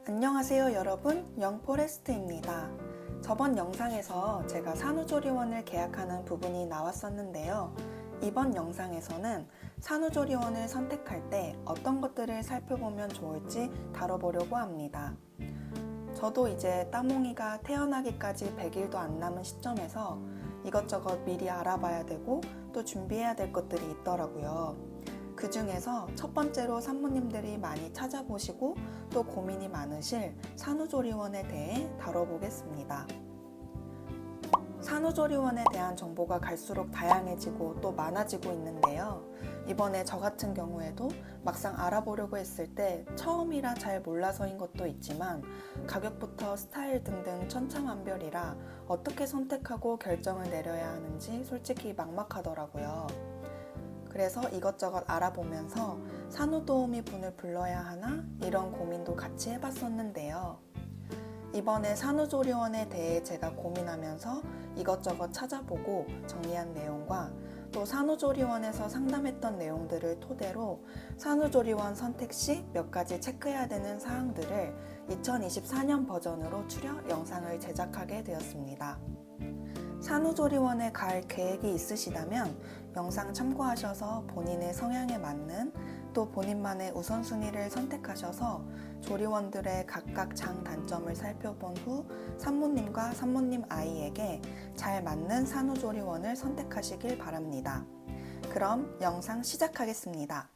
안녕하세요 여러분, 영포레스트입니다. 저번 영상에서 제가 산후조리원을 계약하는 부분이 나왔었는데요. 이번 영상에서는 산후조리원을 선택할 때 어떤 것들을 살펴보면 좋을지 다뤄보려고 합니다. 저도 이제 따몽이가 태어나기까지 100일도 안 남은 시점에서 이것저것 미리 알아봐야 되고 또 준비해야 될 것들이 있더라고요. 그 중에서 첫 번째로 산모님들이 많이 찾아보시고 또 고민이 많으실 산후조리원에 대해 다뤄보겠습니다. 산후조리원에 대한 정보가 갈수록 다양해지고 또 많아지고 있는데요. 이번에 저 같은 경우에도 막상 알아보려고 했을 때 처음이라 잘 몰라서인 것도 있지만 가격부터 스타일 등등 천차만별이라 어떻게 선택하고 결정을 내려야 하는지 솔직히 막막하더라고요. 그래서 이것저것 알아보면서 산후도우미 분을 불러야 하나? 이런 고민도 같이 해봤었는데요. 이번에 산후조리원에 대해 제가 고민하면서 이것저것 찾아보고 정리한 내용과 또 산후조리원에서 상담했던 내용들을 토대로 산후조리원 선택 시 몇 가지 체크해야 되는 사항들을 2024년 버전으로 추려 영상을 제작하게 되었습니다. 산후조리원에 갈 계획이 있으시다면 영상 참고하셔서 본인의 성향에 맞는 또 본인만의 우선순위를 선택하셔서 조리원들의 각각 장단점을 살펴본 후 산모님과 산모님 아이에게 잘 맞는 산후조리원을 선택하시길 바랍니다. 그럼 영상 시작하겠습니다.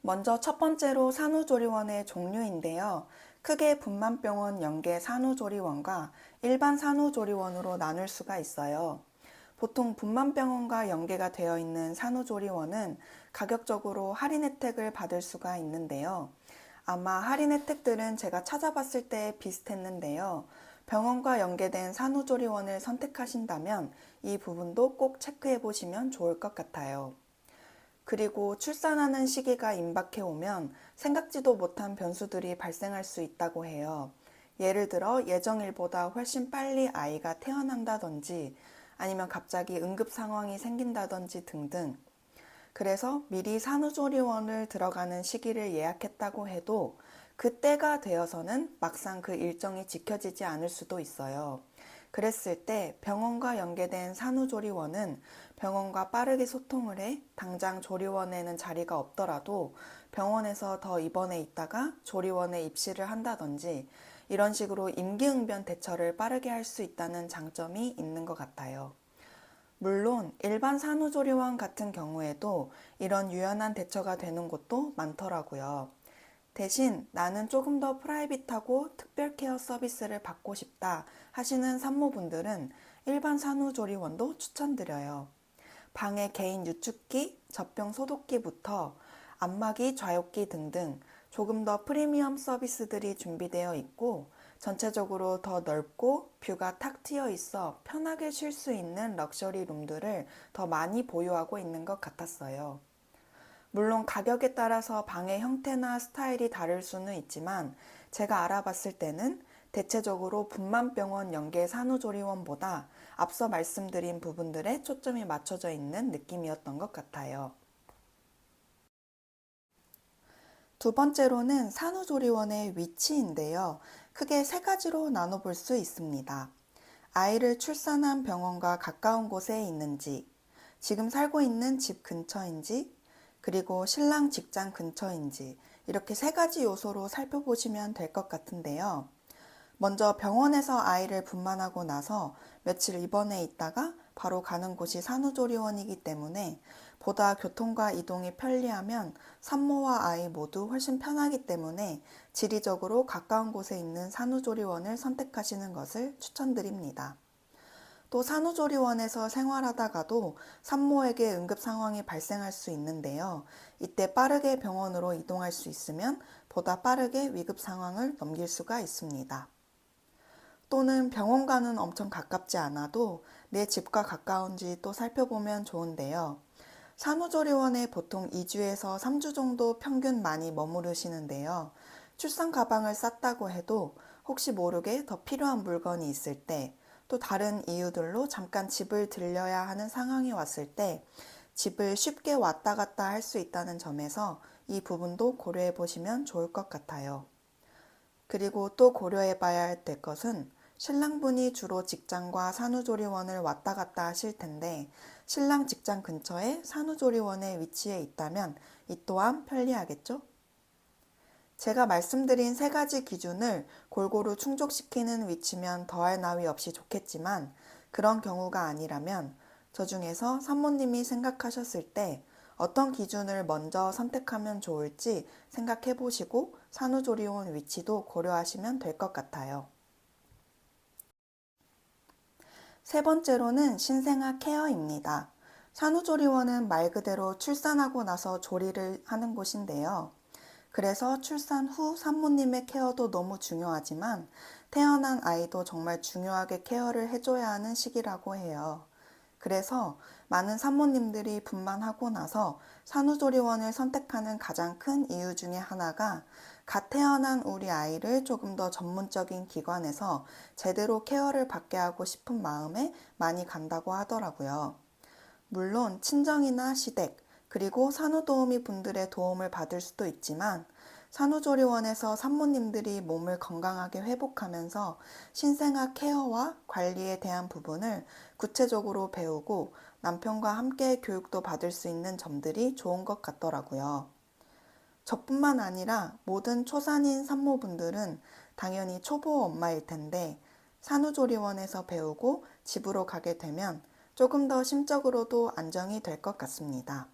먼저 첫 번째로 산후조리원의 종류인데요. 크게 분만병원 연계 산후조리원과 일반 산후조리원으로 나눌 수가 있어요. 보통 분만병원과 연계가 되어 있는 산후조리원은 가격적으로 할인 혜택을 받을 수가 있는데요. 아마 할인 혜택들은 제가 찾아봤을 때 비슷했는데요. 병원과 연계된 산후조리원을 선택하신다면 이 부분도 꼭 체크해 보시면 좋을 것 같아요. 그리고 출산하는 시기가 임박해 오면 생각지도 못한 변수들이 발생할 수 있다고 해요. 예를 들어 예정일보다 훨씬 빨리 아이가 태어난다든지 아니면 갑자기 응급 상황이 생긴다든지 등등. 그래서 미리 산후조리원을 들어가는 시기를 예약했다고 해도 그때가 되어서는 막상 그 일정이 지켜지지 않을 수도 있어요. 그랬을 때 병원과 연계된 산후조리원은 병원과 빠르게 소통을 해 당장 조리원에는 자리가 없더라도 병원에서 더 입원해 있다가 조리원에 입시를 한다든지 이런 식으로 임기응변 대처를 빠르게 할 수 있다는 장점이 있는 것 같아요. 물론 일반 산후조리원 같은 경우에도 이런 유연한 대처가 되는 곳도 많더라고요. 대신 나는 조금 더 프라이빗하고 특별 케어 서비스를 받고 싶다 하시는 산모분들은 일반 산후조리원도 추천드려요. 방에 개인 유축기, 젖병 소독기부터 안마기, 좌욕기 등등 조금 더 프리미엄 서비스들이 준비되어 있고 전체적으로 더 넓고 뷰가 탁 트여 있어 편하게 쉴 수 있는 럭셔리 룸들을 더 많이 보유하고 있는 것 같았어요. 물론 가격에 따라서 방의 형태나 스타일이 다를 수는 있지만 제가 알아봤을 때는 대체적으로 분만병원 연계 산후조리원보다 앞서 말씀드린 부분들에 초점이 맞춰져 있는 느낌이었던 것 같아요. 두 번째로는 산후조리원의 위치인데요. 크게 세 가지로 나눠볼 수 있습니다. 아이를 출산한 병원과 가까운 곳에 있는지, 지금 살고 있는 집 근처인지, 그리고 신랑 직장 근처인지 이렇게 세 가지 요소로 살펴보시면 될 것 같은데요. 먼저 병원에서 아이를 분만하고 나서 며칠 입원해 있다가 바로 가는 곳이 산후조리원이기 때문에 보다 교통과 이동이 편리하면 산모와 아이 모두 훨씬 편하기 때문에 지리적으로 가까운 곳에 있는 산후조리원을 선택하시는 것을 추천드립니다. 또 산후조리원에서 생활하다가도 산모에게 응급 상황이 발생할 수 있는데요. 이때 빠르게 병원으로 이동할 수 있으면 보다 빠르게 위급 상황을 넘길 수가 있습니다. 또는 병원과는 엄청 가깝지 않아도 내 집과 가까운지 또 살펴보면 좋은데요. 산후조리원에 보통 2주에서 3주 정도 평균 많이 머무르시는데요. 출산 가방을 쌌다고 해도 혹시 모르게 더 필요한 물건이 있을 때, 또 다른 이유들로 잠깐 집을 들려야 하는 상황이 왔을 때 집을 쉽게 왔다 갔다 할 수 있다는 점에서 이 부분도 고려해 보시면 좋을 것 같아요. 그리고 또 고려해 봐야 될 것은 신랑분이 주로 직장과 산후조리원을 왔다 갔다 하실 텐데 신랑 직장 근처에 산후조리원에 위치해 있다면 이 또한 편리하겠죠? 제가 말씀드린 세 가지 기준을 골고루 충족시키는 위치면 더할 나위 없이 좋겠지만 그런 경우가 아니라면 저 중에서 산모님이 생각하셨을 때 어떤 기준을 먼저 선택하면 좋을지 생각해 보시고 산후조리원 위치도 고려하시면 될 것 같아요. 세 번째로는 신생아 케어입니다. 산후조리원은 말 그대로 출산하고 나서 조리를 하는 곳인데요. 그래서 출산 후 산모님의 케어도 너무 중요하지만 태어난 아이도 정말 중요하게 케어를 해줘야 하는 시기라고 해요. 그래서 많은 산모님들이 분만하고 나서 산후조리원을 선택하는 가장 큰 이유 중에 하나가 갓 태어난 우리 아이를 조금 더 전문적인 기관에서 제대로 케어를 받게 하고 싶은 마음에 많이 간다고 하더라고요. 물론 친정이나 시댁, 그리고 산후도우미 분들의 도움을 받을 수도 있지만 산후조리원에서 산모님들이 몸을 건강하게 회복하면서 신생아 케어와 관리에 대한 부분을 구체적으로 배우고 남편과 함께 교육도 받을 수 있는 점들이 좋은 것 같더라고요. 저뿐만 아니라 모든 초산인 산모분들은 당연히 초보 엄마일 텐데 산후조리원에서 배우고 집으로 가게 되면 조금 더 심적으로도 안정이 될 것 같습니다.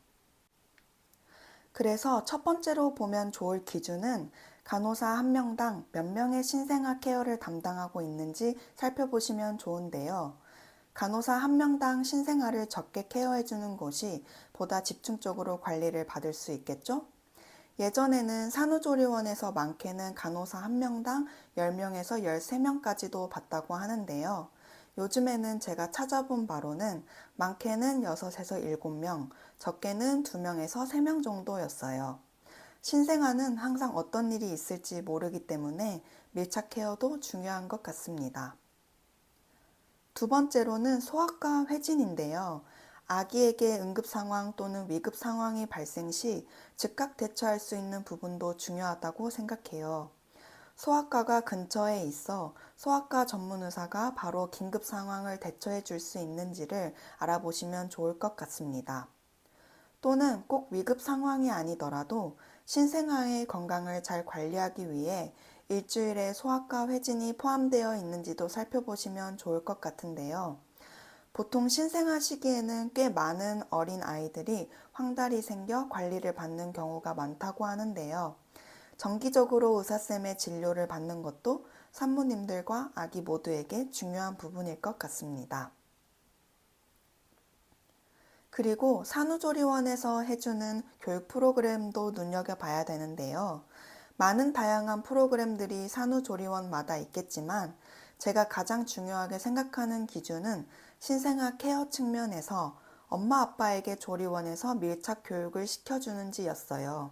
그래서 첫 번째로 보면 좋을 기준은 간호사 한 명당 몇 명의 신생아 케어를 담당하고 있는지 살펴보시면 좋은데요. 간호사 한 명당 신생아를 적게 케어해주는 곳이 보다 집중적으로 관리를 받을 수 있겠죠? 예전에는 산후조리원에서 많게는 간호사 한 명당 10명에서 13명까지도 봤다고 하는데요. 요즘에는 제가 찾아본 바로는 많게는 6에서 7명, 적게는 2명에서 3명 정도였어요. 신생아는 항상 어떤 일이 있을지 모르기 때문에 밀착 케어도 중요한 것 같습니다. 두 번째로는 소아과 회진인데요. 아기에게 응급 상황 또는 위급 상황이 발생 시 즉각 대처할 수 있는 부분도 중요하다고 생각해요. 소아과가 근처에 있어 소아과 전문 의사가 바로 긴급 상황을 대처해 줄 수 있는지를 알아보시면 좋을 것 같습니다. 또는 꼭 위급 상황이 아니더라도 신생아의 건강을 잘 관리하기 위해 일주일에 소아과 회진이 포함되어 있는지도 살펴보시면 좋을 것 같은데요. 보통 신생아 시기에는 꽤 많은 어린 아이들이 황달이 생겨 관리를 받는 경우가 많다고 하는데요. 정기적으로 의사쌤의 진료를 받는 것도 산모님들과 아기 모두에게 중요한 부분일 것 같습니다. 그리고 산후조리원에서 해주는 교육 프로그램도 눈여겨봐야 되는데요. 많은 다양한 프로그램들이 산후조리원마다 있겠지만 제가 가장 중요하게 생각하는 기준은 신생아 케어 측면에서 엄마 아빠에게 조리원에서 밀착 교육을 시켜주는지였어요.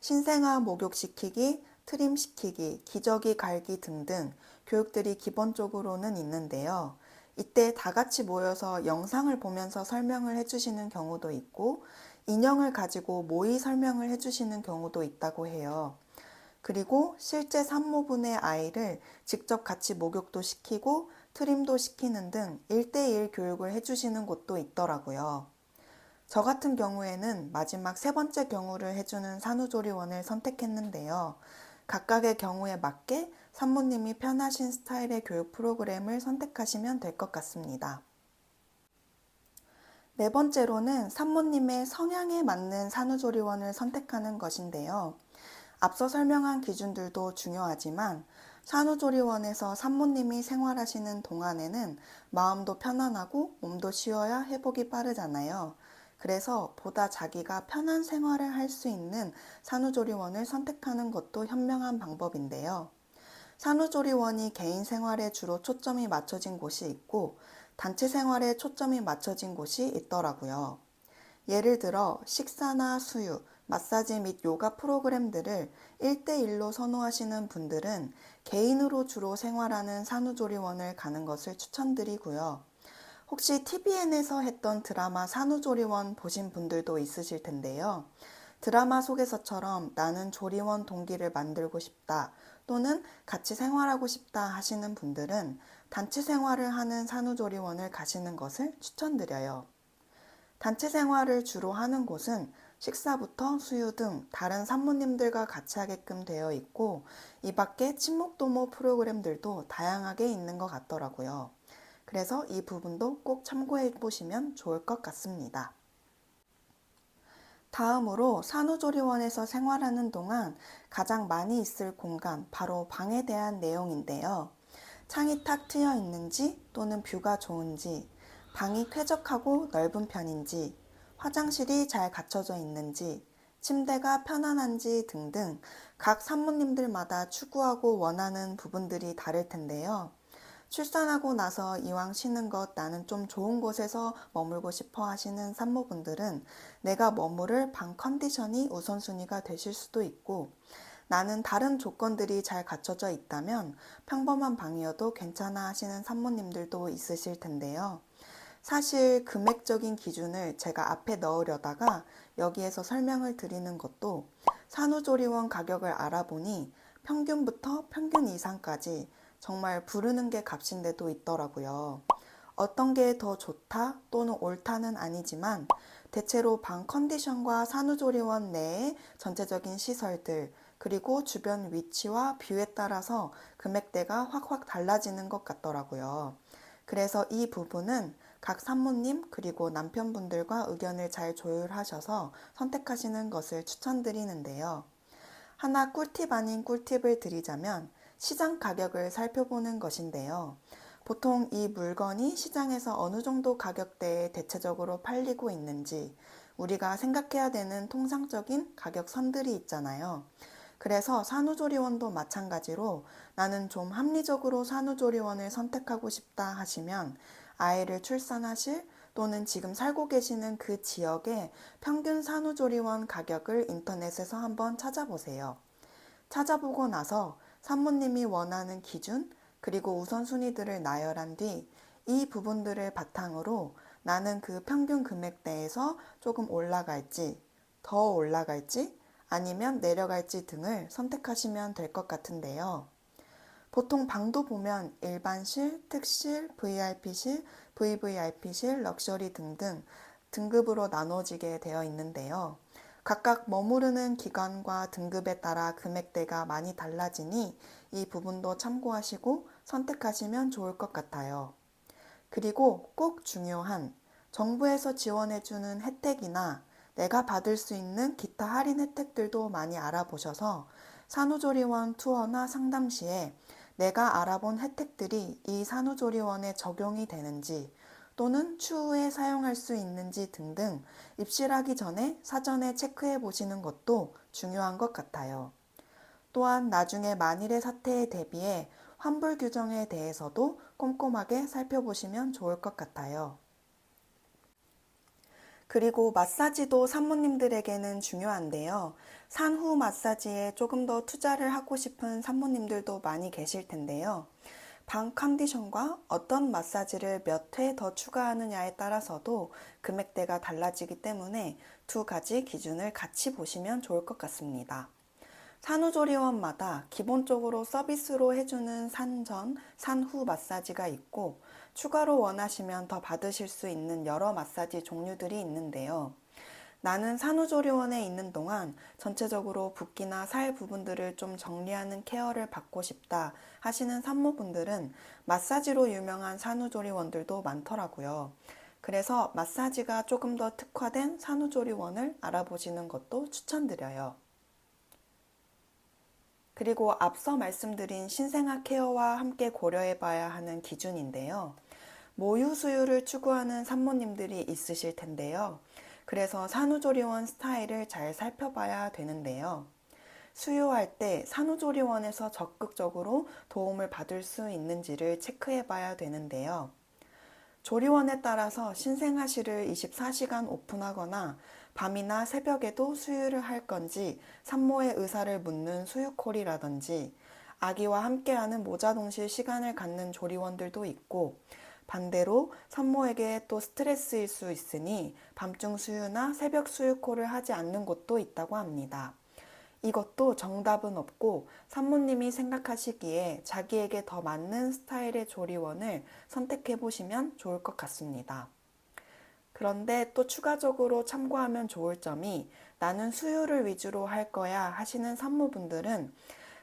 신생아 목욕시키기, 트림시키기, 기저귀 갈기 등등 교육들이 기본적으로는 있는데요. 이때 다 같이 모여서 영상을 보면서 설명을 해주시는 경우도 있고 인형을 가지고 모의 설명을 해주시는 경우도 있다고 해요. 그리고 실제 산모분의 아이를 직접 같이 목욕도 시키고 트림도 시키는 등 1대1 교육을 해주시는 곳도 있더라고요. 저 같은 경우에는 마지막 세 번째 경우를 해주는 산후조리원을 선택했는데요. 각각의 경우에 맞게 산모님이 편하신 스타일의 교육 프로그램을 선택하시면 될 것 같습니다. 네 번째로는 산모님의 성향에 맞는 산후조리원을 선택하는 것인데요. 앞서 설명한 기준들도 중요하지만 산후조리원에서 산모님이 생활하시는 동안에는 마음도 편안하고 몸도 쉬어야 회복이 빠르잖아요. 그래서 보다 자기가 편한 생활을 할 수 있는 산후조리원을 선택하는 것도 현명한 방법인데요. 산후조리원이 개인 생활에 주로 초점이 맞춰진 곳이 있고 단체 생활에 초점이 맞춰진 곳이 있더라고요. 예를 들어 식사나 수유, 마사지 및 요가 프로그램들을 1대1로 선호하시는 분들은 개인으로 주로 생활하는 산후조리원을 가는 것을 추천드리고요. 혹시 TVN에서 했던 드라마 산후조리원 보신 분들도 있으실 텐데요. 드라마 속에서처럼 나는 조리원 동기를 만들고 싶다 또는 같이 생활하고 싶다 하시는 분들은 단체 생활을 하는 산후조리원을 가시는 것을 추천드려요. 단체 생활을 주로 하는 곳은 식사부터 수유 등 다른 산모님들과 같이 하게끔 되어 있고 이 밖에 친목도모 프로그램들도 다양하게 있는 것 같더라고요. 그래서 이 부분도 꼭 참고해 보시면 좋을 것 같습니다. 다음으로 산후조리원에서 생활하는 동안 가장 많이 있을 공간, 바로 방에 대한 내용인데요. 창이 탁 트여 있는지 또는 뷰가 좋은지, 방이 쾌적하고 넓은 편인지, 화장실이 잘 갖춰져 있는지, 침대가 편안한지 등등 각 산모님들마다 추구하고 원하는 부분들이 다를 텐데요. 출산하고 나서 이왕 쉬는 것 나는 좀 좋은 곳에서 머물고 싶어 하시는 산모분들은 내가 머무를 방 컨디션이 우선순위가 되실 수도 있고 나는 다른 조건들이 잘 갖춰져 있다면 평범한 방이어도 괜찮아 하시는 산모님들도 있으실 텐데요. 사실 금액적인 기준을 제가 앞에 넣으려다가 여기에서 설명을 드리는 것도 산후조리원 가격을 알아보니 평균부터 평균 이상까지 정말 부르는 게 값인 데도 있더라고요. 어떤 게 더 좋다 또는 옳다는 아니지만 대체로 방 컨디션과 산후조리원 내의 전체적인 시설들 그리고 주변 위치와 뷰에 따라서 금액대가 확확 달라지는 것 같더라고요. 그래서 이 부분은 각 산모님 그리고 남편분들과 의견을 잘 조율하셔서 선택하시는 것을 추천드리는데요. 하나 꿀팁 아닌 꿀팁을 드리자면 시장 가격을 살펴보는 것인데요. 보통 이 물건이 시장에서 어느 정도 가격대에 대체적으로 팔리고 있는지 우리가 생각해야 되는 통상적인 가격 선들이 있잖아요. 그래서 산후조리원도 마찬가지로 나는 좀 합리적으로 산후조리원을 선택하고 싶다 하시면 아이를 출산하실 또는 지금 살고 계시는 그 지역의 평균 산후조리원 가격을 인터넷에서 한번 찾아보세요. 찾아보고 나서 산모님이 원하는 기준 그리고 우선순위들을 나열한 뒤 이 부분들을 바탕으로 나는 그 평균 금액대에서 조금 올라갈지, 더 올라갈지, 아니면 내려갈지 등을 선택하시면 될 것 같은데요. 보통 방도 보면 일반실, 특실, VIP실, VVIP실, 럭셔리 등등 등급으로 나눠지게 되어 있는데요. 각각 머무르는 기간과 등급에 따라 금액대가 많이 달라지니 이 부분도 참고하시고 선택하시면 좋을 것 같아요. 그리고 꼭 중요한 정부에서 지원해주는 혜택이나 내가 받을 수 있는 기타 할인 혜택들도 많이 알아보셔서 산후조리원 투어나 상담 시에 내가 알아본 혜택들이 이 산후조리원에 적용이 되는지 또는 추후에 사용할 수 있는지 등등 입실하기 전에 사전에 체크해 보시는 것도 중요한 것 같아요. 또한 나중에 만일의 사태에 대비해 환불 규정에 대해서도 꼼꼼하게 살펴보시면 좋을 것 같아요. 그리고 마사지도 산모님들에게는 중요한데요. 산후 마사지에 조금 더 투자를 하고 싶은 산모님들도 많이 계실 텐데요. 방 컨디션과 어떤 마사지를 몇 회 더 추가하느냐에 따라서도 금액대가 달라지기 때문에 두 가지 기준을 같이 보시면 좋을 것 같습니다. 산후조리원마다 기본적으로 서비스로 해주는 산전, 산후 마사지가 있고 추가로 원하시면 더 받으실 수 있는 여러 마사지 종류들이 있는데요. 나는 산후조리원에 있는 동안 전체적으로 붓기나 살 부분들을 좀 정리하는 케어를 받고 싶다 하시는 산모분들은 마사지로 유명한 산후조리원들도 많더라고요. 그래서 마사지가 조금 더 특화된 산후조리원을 알아보시는 것도 추천드려요. 그리고 앞서 말씀드린 신생아 케어와 함께 고려해봐야 하는 기준인데요. 모유 수유를 추구하는 산모님들이 있으실 텐데요. 그래서 산후조리원 스타일을 잘 살펴봐야 되는데요. 수유할 때 산후조리원에서 적극적으로 도움을 받을 수 있는지를 체크해봐야 되는데요. 조리원에 따라서 신생아실을 24시간 오픈하거나 밤이나 새벽에도 수유를 할 건지 산모의 의사를 묻는 수유콜이라든지 아기와 함께하는 모자동실 시간을 갖는 조리원들도 있고 반대로 산모에게 또 스트레스일 수 있으니 밤중 수유나 새벽 수유콜을 하지 않는 곳도 있다고 합니다. 이것도 정답은 없고 산모님이 생각하시기에 자기에게 더 맞는 스타일의 조리원을 선택해 보시면 좋을 것 같습니다. 그런데 또 추가적으로 참고하면 좋을 점이 나는 수유를 위주로 할 거야 하시는 산모분들은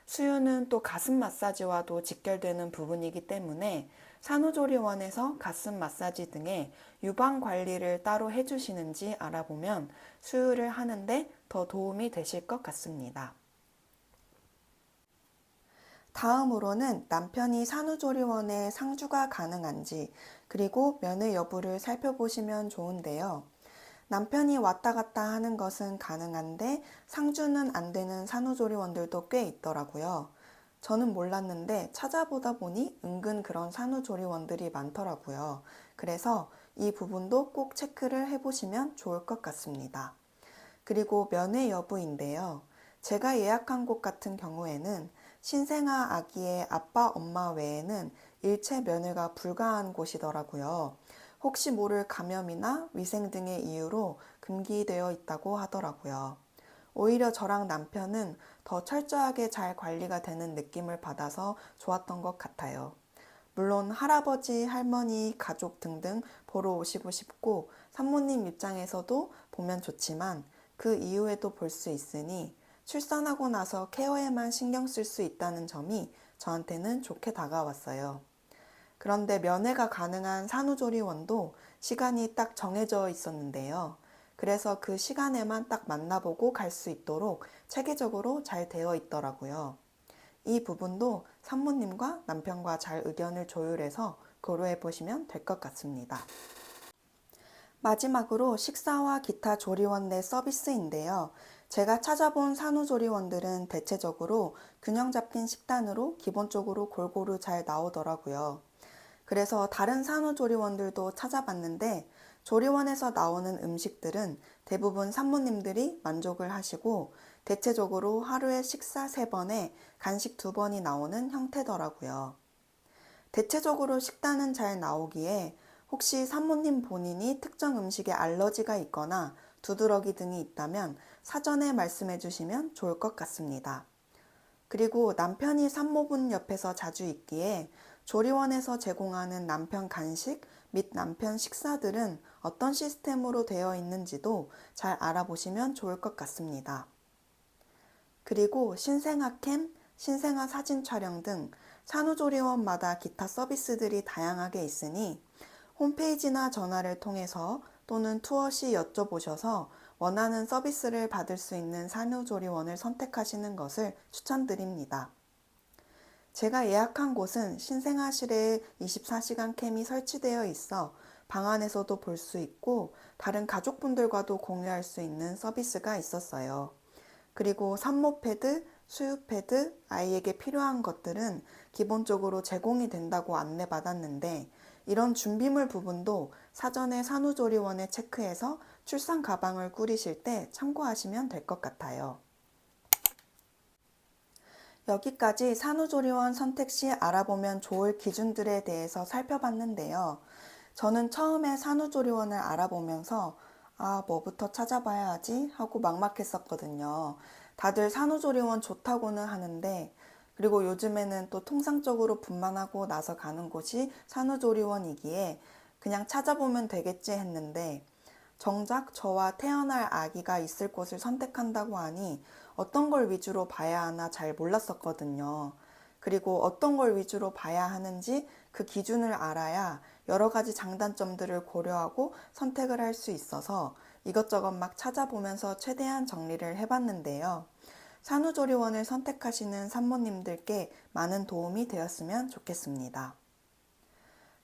수유는 또 가슴 마사지와도 직결되는 부분이기 때문에 산후조리원에서 가슴 마사지 등의 유방 관리를 따로 해주시는지 알아보면 수유를 하는데 더 도움이 되실 것 같습니다. 다음으로는 남편이 산후조리원에 상주가 가능한지 그리고 면회 여부를 살펴보시면 좋은데요. 남편이 왔다 갔다 하는 것은 가능한데 상주는 안 되는 산후조리원들도 꽤 있더라고요. 저는 몰랐는데 찾아보다 보니 은근 그런 산후조리원들이 많더라고요. 그래서 이 부분도 꼭 체크를 해보시면 좋을 것 같습니다. 그리고 면회 여부인데요. 제가 예약한 곳 같은 경우에는 신생아 아기의 아빠, 엄마 외에는 일체 면회가 불가한 곳이더라고요. 혹시 모를 감염이나 위생 등의 이유로 금기되어 있다고 하더라고요. 오히려 저랑 남편은 더 철저하게 잘 관리가 되는 느낌을 받아서 좋았던 것 같아요. 물론 할아버지, 할머니, 가족 등등 보러 오시고 싶고 산모님 입장에서도 보면 좋지만 그 이후에도 볼 수 있으니 출산하고 나서 케어에만 신경 쓸 수 있다는 점이 저한테는 좋게 다가왔어요. 그런데 면회가 가능한 산후조리원도 시간이 딱 정해져 있었는데요. 그래서 그 시간에만 딱 만나보고 갈 수 있도록 체계적으로 잘 되어 있더라고요. 이 부분도 산모님과 남편과 잘 의견을 조율해서 고려해 보시면 될 것 같습니다. 마지막으로 식사와 기타 조리원 내 서비스인데요. 제가 찾아본 산후조리원들은 대체적으로 균형 잡힌 식단으로 기본적으로 골고루 잘 나오더라고요. 그래서 다른 산후조리원들도 찾아봤는데 조리원에서 나오는 음식들은 대부분 산모님들이 만족을 하시고 대체적으로 하루에 식사 3번에 간식 2번이 나오는 형태더라고요. 대체적으로 식단은 잘 나오기에 혹시 산모님 본인이 특정 음식에 알러지가 있거나 두드러기 등이 있다면 사전에 말씀해 주시면 좋을 것 같습니다. 그리고 남편이 산모분 옆에서 자주 있기에 조리원에서 제공하는 남편 간식 및 남편 식사들은 어떤 시스템으로 되어 있는지도 잘 알아보시면 좋을 것 같습니다. 그리고 신생아 캠, 신생아 사진 촬영 등 산후조리원마다 기타 서비스들이 다양하게 있으니 홈페이지나 전화를 통해서 또는 투어 시 여쭤보셔서 원하는 서비스를 받을 수 있는 산후조리원을 선택하시는 것을 추천드립니다. 제가 예약한 곳은 신생아실에 24시간 캠이 설치되어 있어 방 안에서도 볼 수 있고 다른 가족분들과도 공유할 수 있는 서비스가 있었어요. 그리고 산모 패드, 수유 패드, 아이에게 필요한 것들은 기본적으로 제공이 된다고 안내받았는데 이런 준비물 부분도 사전에 산후조리원에 체크해서 출산 가방을 꾸리실 때 참고하시면 될 것 같아요. 여기까지 산후조리원 선택 시 알아보면 좋을 기준들에 대해서 살펴봤는데요. 저는 처음에 산후조리원을 알아보면서 뭐부터 찾아봐야 하지? 하고 막막했었거든요. 다들 산후조리원 좋다고는 하는데 그리고 요즘에는 또 통상적으로 분만하고 나서 가는 곳이 산후조리원이기에 그냥 찾아보면 되겠지 했는데 정작 저와 태어날 아기가 있을 곳을 선택한다고 하니 어떤 걸 위주로 봐야 하나 잘 몰랐었거든요. 그리고 어떤 걸 위주로 봐야 하는지 그 기준을 알아야 여러 가지 장단점들을 고려하고 선택을 할 수 있어서 이것저것 막 찾아보면서 최대한 정리를 해봤는데요. 산후조리원을 선택하시는 산모님들께 많은 도움이 되었으면 좋겠습니다.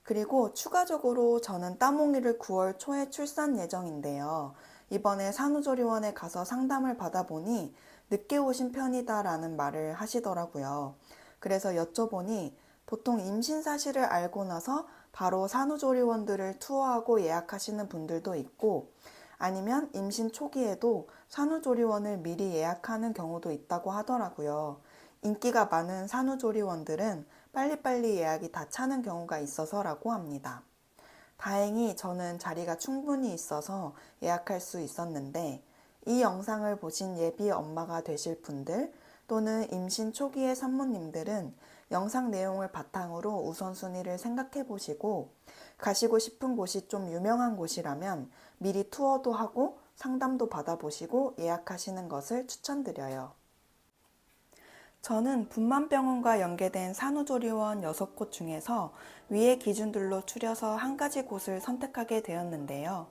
그리고 추가적으로 저는 따몽이를 9월 초에 출산 예정인데요. 이번에 산후조리원에 가서 상담을 받아보니 늦게 오신 편이다라는 말을 하시더라고요. 그래서 여쭤보니 보통 임신 사실을 알고 나서 바로 산후조리원들을 투어하고 예약하시는 분들도 있고 아니면 임신 초기에도 산후조리원을 미리 예약하는 경우도 있다고 하더라고요. 인기가 많은 산후조리원들은 빨리빨리 예약이 다 차는 경우가 있어서라고 합니다. 다행히 저는 자리가 충분히 있어서 예약할 수 있었는데, 이 영상을 보신 예비 엄마가 되실 분들 또는 임신 초기의 산모님들은 영상 내용을 바탕으로 우선순위를 생각해 보시고, 가시고 싶은 곳이 좀 유명한 곳이라면 미리 투어도 하고 상담도 받아보시고 예약하시는 것을 추천드려요. 저는 분만병원과 연계된 산후조리원 6곳 중에서 위의 기준들로 추려서 한 가지 곳을 선택하게 되었는데요.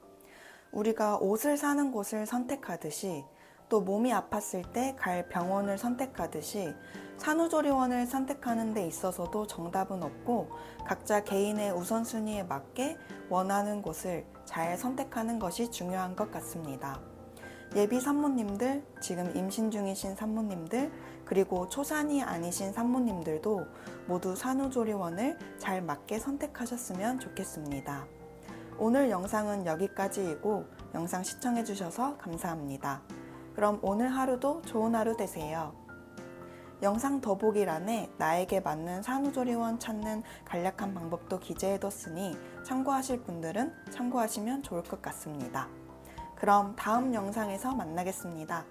우리가 옷을 사는 곳을 선택하듯이, 또 몸이 아팠을 때 갈 병원을 선택하듯이 산후조리원을 선택하는 데 있어서도 정답은 없고, 각자 개인의 우선순위에 맞게 원하는 곳을 잘 선택하는 것이 중요한 것 같습니다. 예비 산모님들, 지금 임신 중이신 산모님들, 그리고 초산이 아니신 산모님들도 모두 산후조리원을 잘 맞게 선택하셨으면 좋겠습니다. 오늘 영상은 여기까지이고, 영상 시청해주셔서 감사합니다. 그럼 오늘 하루도 좋은 하루 되세요. 영상 더보기란에 나에게 맞는 산후조리원 찾는 간략한 방법도 기재해뒀으니 참고하실 분들은 참고하시면 좋을 것 같습니다. 그럼 다음 영상에서 만나겠습니다.